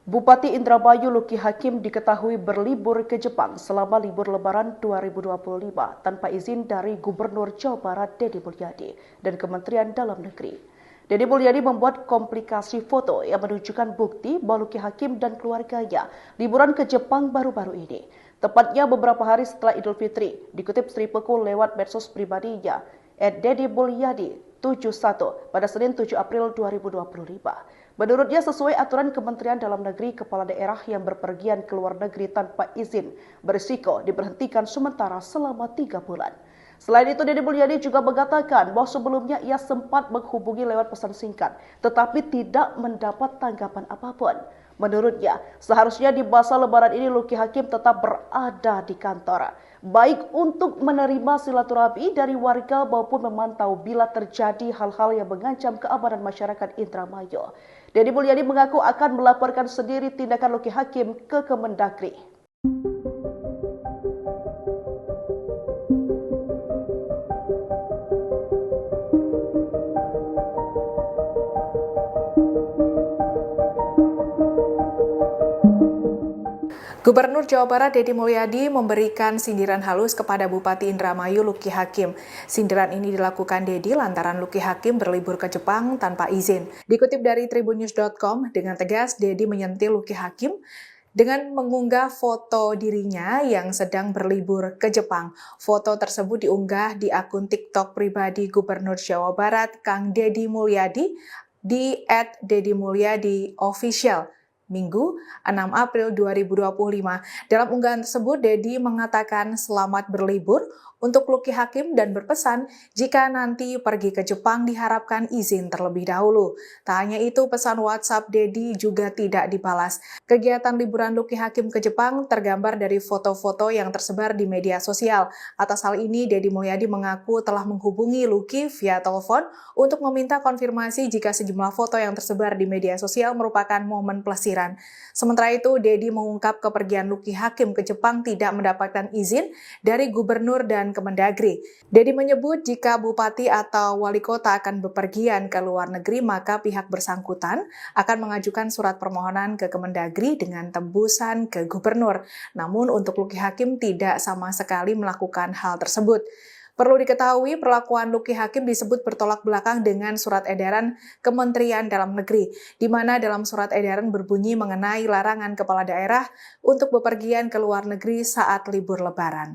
Bupati Indramayu Luki Hakim diketahui berlibur ke Jepang selama libur Lebaran 2025 tanpa izin dari Gubernur Jawa Barat Deddy Mulyadi dan Kementerian Dalam Negeri. Deddy Mulyadi membuat komplikasi foto yang menunjukkan bukti bahwa Luki Hakim dan keluarganya liburan ke Jepang baru-baru ini. Tepatnya beberapa hari setelah Idul Fitri, dikutip Sri Pekul lewat medsos pribadinya, @Deddy_Mulyadi71 pada Senin 7 April 2025. Menurutnya sesuai aturan Kementerian Dalam Negeri, kepala daerah yang berpergian ke luar negeri tanpa izin berisiko diberhentikan sementara selama 3 bulan. Selain itu, Deddy Mulyadi juga mengatakan bahwa sebelumnya ia sempat menghubungi lewat pesan singkat, tetapi tidak mendapat tanggapan apapun. Menurutnya, seharusnya di masa Lebaran ini Luki Hakim tetap berada di kantor, baik untuk menerima silaturahmi dari warga maupun memantau bila terjadi hal-hal yang mengancam keamanan masyarakat Indramayu. Deddy Mulyadi mengaku akan melaporkan sendiri tindakan Luki Hakim ke Kemendagri. Gubernur Jawa Barat Deddy Mulyadi memberikan sindiran halus kepada Bupati Indramayu Luki Hakim. Sindiran ini dilakukan Deddy lantaran Luki Hakim berlibur ke Jepang tanpa izin. Dikutip dari tribunnews.com, dengan tegas Deddy menyentil Luki Hakim dengan mengunggah foto dirinya yang sedang berlibur ke Jepang. Foto tersebut diunggah di akun TikTok pribadi Gubernur Jawa Barat Kang Deddy Mulyadi di @deddymulyadi_official. Minggu 6 April 2025. Dalam unggahan tersebut, Deddy mengatakan selamat berlibur untuk Luki Hakim dan berpesan jika nanti pergi ke Jepang diharapkan izin terlebih dahulu. Tak hanya itu, pesan WhatsApp Deddy juga tidak dibalas. Kegiatan liburan Luki Hakim ke Jepang tergambar dari foto-foto yang tersebar di media sosial. Atas hal ini, Deddy Mulyadi mengaku telah menghubungi Luki via telepon untuk meminta konfirmasi jika sejumlah foto yang tersebar di media sosial merupakan momen pelesiran. Sementara itu, Deddy mengungkap kepergian Luki Hakim ke Jepang tidak mendapatkan izin dari Gubernur dan Kemendagri. Deddy menyebut jika bupati atau wali kota akan bepergian ke luar negeri, maka pihak bersangkutan akan mengajukan surat permohonan ke Kemendagri dengan tembusan ke Gubernur. Namun untuk Luki Hakim tidak sama sekali melakukan hal tersebut. Perlu diketahui, perlakuan Luki Hakim disebut bertolak belakang dengan surat edaran Kementerian Dalam Negeri, di mana dalam surat edaran berbunyi mengenai larangan kepala daerah untuk bepergian ke luar negeri saat libur Lebaran.